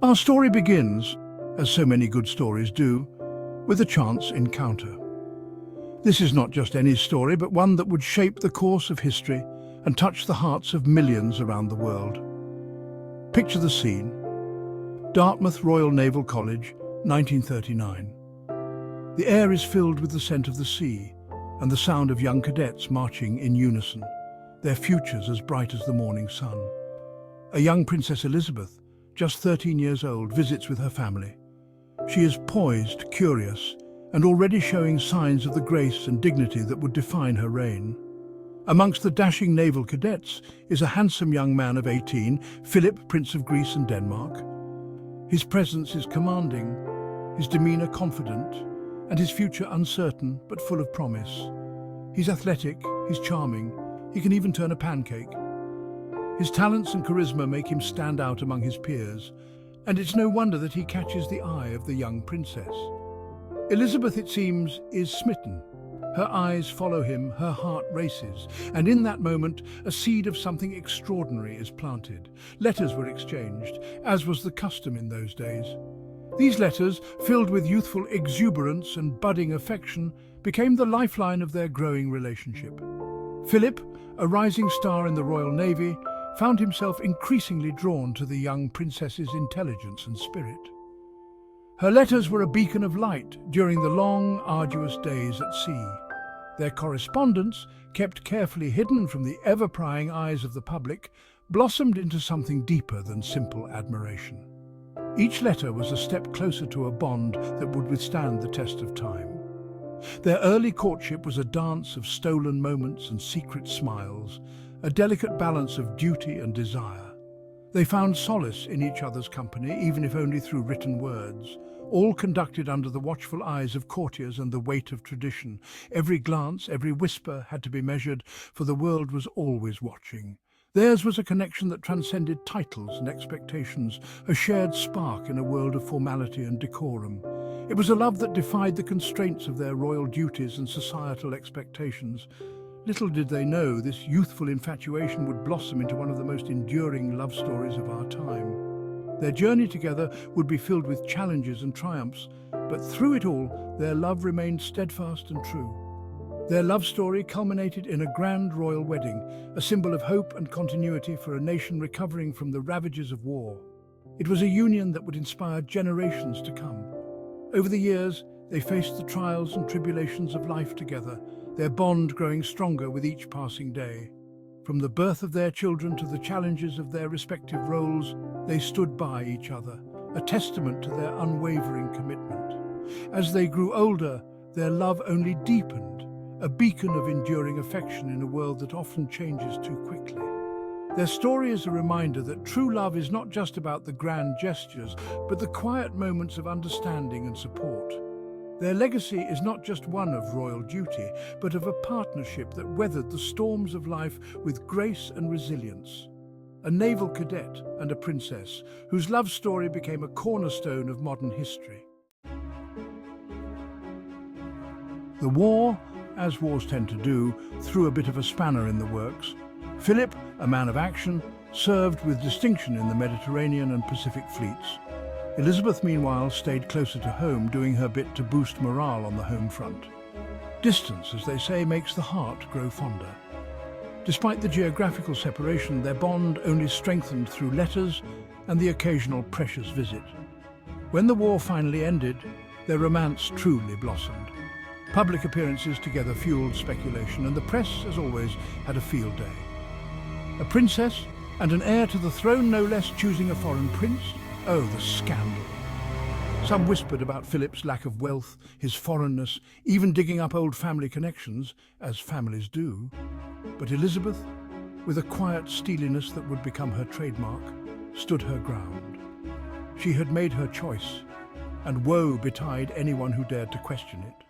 Our story begins, as so many good stories do, with a chance encounter. This is not just any story, but one that would shape the course of history and touch the hearts of millions around the world. Picture the scene. Dartmouth Royal Naval College, 1939. The air is filled with the scent of the sea and the sound of young cadets marching in unison, their futures as bright as the morning sun. A young Princess Elizabeth, just 13 years old, visits with her family. She is poised, curious, and already showing signs of the grace and dignity that would define her reign. Amongst the dashing naval cadets is a handsome young man of 18, Philip, Prince of Greece and Denmark. His presence is commanding, his demeanor confident, and his future uncertain but full of promise. He's athletic, he's charming, he can even turn a pancake. His talents and charisma make him stand out among his peers, and it's no wonder that he catches the eye of the young princess. Elizabeth, it seems, is smitten. Her eyes follow him, her heart races, and in that moment, a seed of something extraordinary is planted. Letters were exchanged, as was the custom in those days. These letters, filled with youthful exuberance and budding affection, became the lifeline of their growing relationship. Philip, a rising star in the Royal Navy, found himself increasingly drawn to the young princess's intelligence and spirit. Her letters were a beacon of light during the long, arduous days at sea. Their correspondence, kept carefully hidden from the ever-prying eyes of the public, blossomed into something deeper than simple admiration. Each letter was a step closer to a bond that would withstand the test of time. Their early courtship was a dance of stolen moments and secret smiles, a delicate balance of duty and desire. They found solace in each other's company, even if only through written words, all conducted under the watchful eyes of courtiers and the weight of tradition. Every glance, every whisper had to be measured, for the world was always watching. Theirs was a connection that transcended titles and expectations, a shared spark in a world of formality and decorum. It was a love that defied the constraints of their royal duties and societal expectations. Little did they know this youthful infatuation would blossom into one of the most enduring love stories of our time. Their journey together would be filled with challenges and triumphs, but through it all, their love remained steadfast and true. Their love story culminated in a grand royal wedding, a symbol of hope and continuity for a nation recovering from the ravages of war. It was a union that would inspire generations to come. Over the years, they faced the trials and tribulations of life together, their bond growing stronger with each passing day. From the birth of their children to the challenges of their respective roles, they stood by each other, a testament to their unwavering commitment. As they grew older, their love only deepened, a beacon of enduring affection in a world that often changes too quickly. Their story is a reminder that true love is not just about the grand gestures, but the quiet moments of understanding and support. Their legacy is not just one of royal duty, but of a partnership that weathered the storms of life with grace and resilience. A naval cadet and a princess, whose love story became a cornerstone of modern history. The war, as wars tend to do, threw a bit of a spanner in the works. Philip, a man of action, served with distinction in the Mediterranean and Pacific fleets. Elizabeth, meanwhile, stayed closer to home, doing her bit to boost morale on the home front. Distance, as they say, makes the heart grow fonder. Despite the geographical separation, their bond only strengthened through letters and the occasional precious visit. When the war finally ended, their romance truly blossomed. Public appearances together fueled speculation, and the press, as always, had a field day. A princess and an heir to the throne, no less, choosing a foreign prince? Oh, the scandal. Some whispered about Philip's lack of wealth, his foreignness, even digging up old family connections, as families do. But Elizabeth, with a quiet steeliness that would become her trademark, stood her ground. She had made her choice, and woe betide anyone who dared to question it.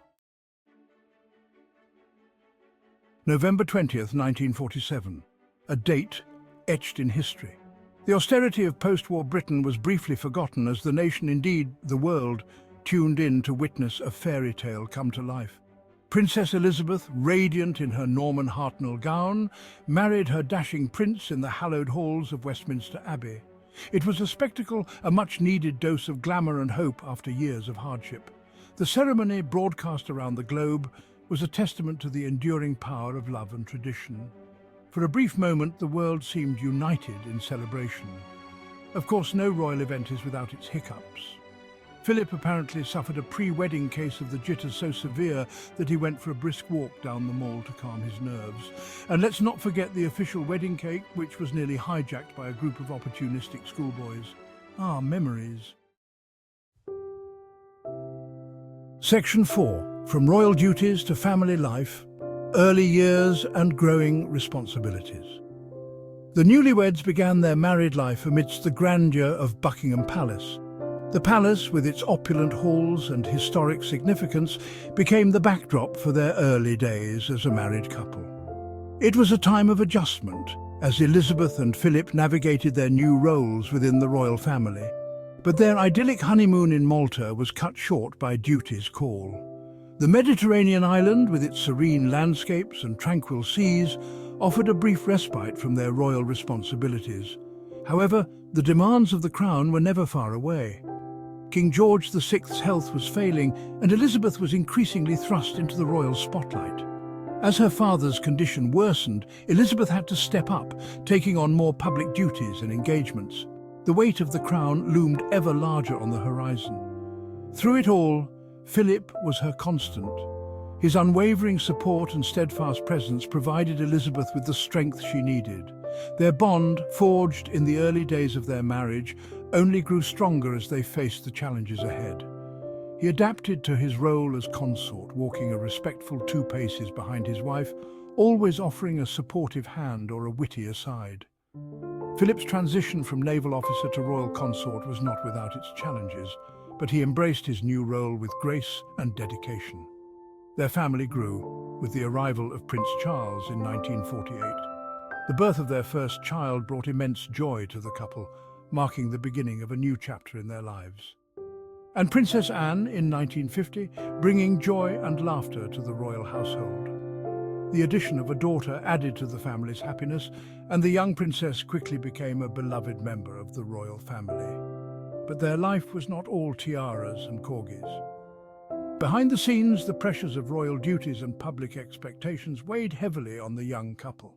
November 20th, 1947, a date etched in history. The austerity of post-war Britain was briefly forgotten as the nation, indeed the world, tuned in to witness a fairy tale come to life. Princess Elizabeth, radiant in her Norman Hartnell gown, married her dashing prince in the hallowed halls of Westminster Abbey. It was a spectacle, a much-needed dose of glamour and hope after years of hardship. The ceremony, broadcast around the globe, was a testament to the enduring power of love and tradition. For a brief moment, the world seemed united in celebration. Of course, no royal event is without its hiccups. Philip apparently suffered a pre-wedding case of the jitters so severe that he went for a brisk walk down the mall to calm his nerves. And let's not forget the official wedding cake, which was nearly hijacked by a group of opportunistic schoolboys. Ah, memories. Section 4. From royal duties to family life, early years and growing responsibilities. The newlyweds began their married life amidst the grandeur of Buckingham Palace. The palace, with its opulent halls and historic significance, became the backdrop for their early days as a married couple. It was a time of adjustment, as Elizabeth and Philip navigated their new roles within the royal family. But their idyllic honeymoon in Malta was cut short by duty's call. The Mediterranean island, with its serene landscapes and tranquil seas, offered a brief respite from their royal responsibilities. However, the demands of the crown were never far away. King George VI's health was failing, and Elizabeth was increasingly thrust into the royal spotlight. As her father's condition worsened, Elizabeth had to step up, taking on more public duties and engagements. The weight of the crown loomed ever larger on the horizon. Through it all, Philip was her constant. His unwavering support and steadfast presence provided Elizabeth with the strength she needed. Their bond, forged in the early days of their marriage, only grew stronger as they faced the challenges ahead. He adapted to his role as consort, walking a respectful 2 paces behind his wife, always offering a supportive hand or a witty aside. Philip's transition from naval officer to royal consort was not without its challenges, but he embraced his new role with grace and dedication. Their family grew, with the arrival of Prince Charles in 1948. The birth of their first child brought immense joy to the couple, marking the beginning of a new chapter in their lives. And Princess Anne in 1950, bringing joy and laughter to the royal household. The addition of a daughter added to the family's happiness, and the young princess quickly became a beloved member of the royal family. But their life was not all tiaras and corgis. Behind the scenes, the pressures of royal duties and public expectations weighed heavily on the young couple.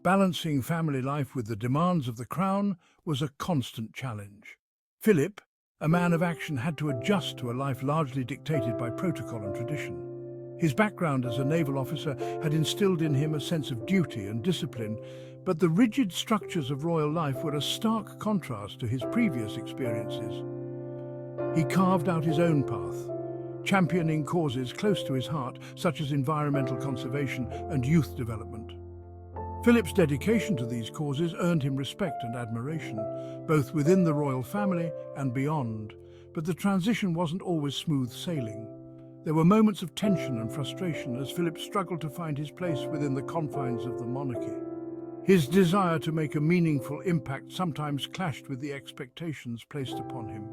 Balancing family life with the demands of the crown was a constant challenge. Philip, a man of action, had to adjust to a life largely dictated by protocol and tradition. His background as a naval officer had instilled in him a sense of duty and discipline, but the rigid structures of royal life were a stark contrast to his previous experiences. He carved out his own path, championing causes close to his heart, such as environmental conservation and youth development. Philip's dedication to these causes earned him respect and admiration, both within the royal family and beyond. But the transition wasn't always smooth sailing. There were moments of tension and frustration as Philip struggled to find his place within the confines of the monarchy. His desire to make a meaningful impact sometimes clashed with the expectations placed upon him.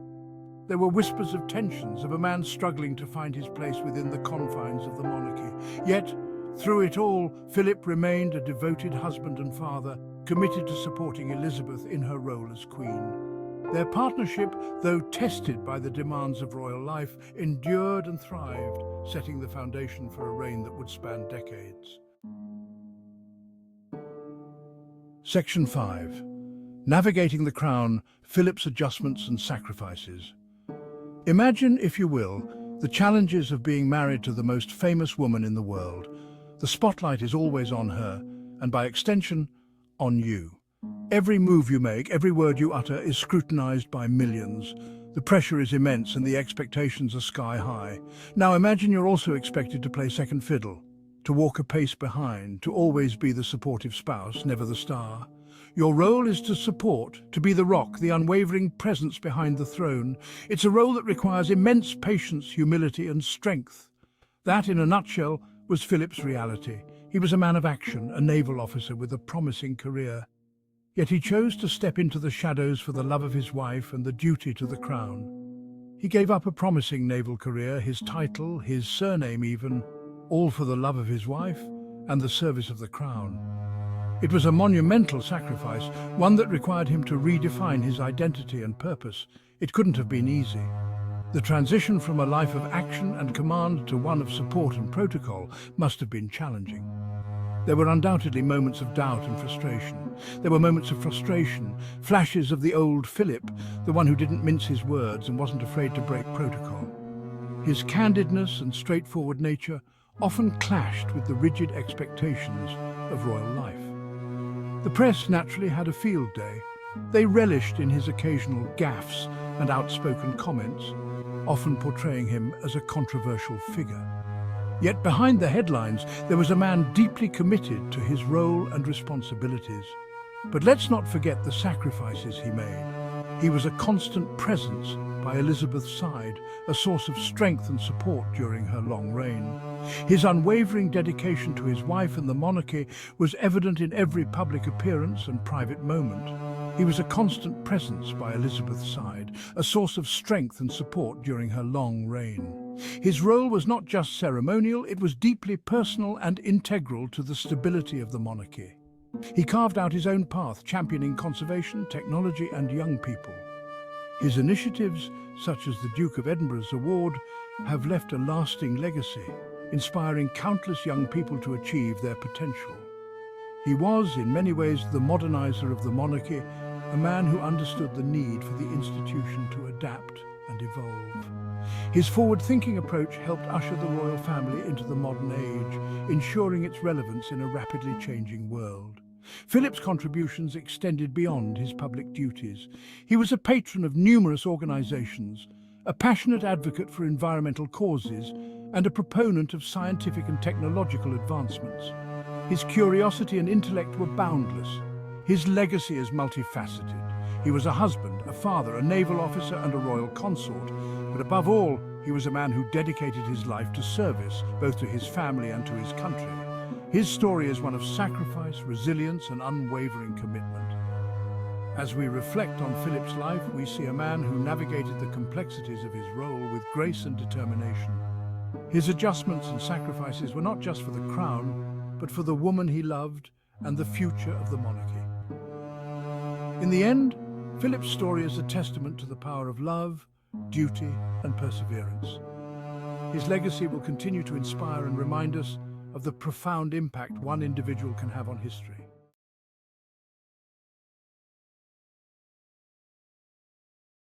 There were whispers of tensions of a man struggling to find his place within the confines of the monarchy. Yet, through it all, Philip remained a devoted husband and father, committed to supporting Elizabeth in her role as queen. Their partnership, though tested by the demands of royal life, endured and thrived, setting the foundation for a reign that would span decades. Section 5. Navigating the crown, Philip's adjustments and sacrifices. Imagine, if you will, the challenges of being married to the most famous woman in the world. The spotlight is always on her, and by extension, on you. Every move you make, every word you utter is scrutinized by millions. The pressure is immense and the expectations are sky high. Now imagine you're also expected to play second fiddle, to walk a pace behind, to always be the supportive spouse, never the star. Your role is to support, to be the rock, the unwavering presence behind the throne. It's a role that requires immense patience, humility, and strength. That, in a nutshell, was Philip's reality. He was a man of action, a naval officer with a promising career. Yet he chose to step into the shadows for the love of his wife and the duty to the crown. He gave up a promising naval career, his title, his surname even, all for the love of his wife and the service of the crown. It was a monumental sacrifice, one that required him to redefine his identity and purpose. It couldn't have been easy. The transition from a life of action and command to one of support and protocol must have been challenging. There were undoubtedly moments of doubt and frustration. There were moments of frustration, flashes of the old Philip, the one who didn't mince his words and wasn't afraid to break protocol. His candidness and straightforward nature often clashed with the rigid expectations of royal life. The press naturally had a field day. They relished in his occasional gaffes and outspoken comments, often portraying him as a controversial figure. Yet behind the headlines, there was a man deeply committed to his role and responsibilities. But let's not forget the sacrifices he made. He was a constant presence by Elizabeth's side, a source of strength and support during her long reign. His unwavering dedication to his wife and the monarchy was evident in every public appearance and private moment. He was a constant presence by Elizabeth's side, a source of strength and support during her long reign. His role was not just ceremonial, it was deeply personal and integral to the stability of the monarchy. He carved out his own path, championing conservation, technology, and young people. His initiatives, such as the Duke of Edinburgh's award, have left a lasting legacy, inspiring countless young people to achieve their potential. He was, in many ways, the modernizer of the monarchy, a man who understood the need for the institution to adapt and evolve. His forward-thinking approach helped usher the royal family into the modern age, ensuring its relevance in a rapidly changing world. Philip's contributions extended beyond his public duties. He was a patron of numerous organizations, a passionate advocate for environmental causes, and a proponent of scientific and technological advancements. His curiosity and intellect were boundless. His legacy is multifaceted. He was a husband, a father, a naval officer, and a royal consort. But above all, he was a man who dedicated his life to service, both to his family and to his country. His story is one of sacrifice, resilience, and unwavering commitment. As we reflect on Philip's life, we see a man who navigated the complexities of his role with grace and determination. His adjustments and sacrifices were not just for the crown, but for the woman he loved and the future of the monarchy. In the end, Philip's story is a testament to the power of love, duty, and perseverance. His legacy will continue to inspire and remind us of the profound impact one individual can have on history.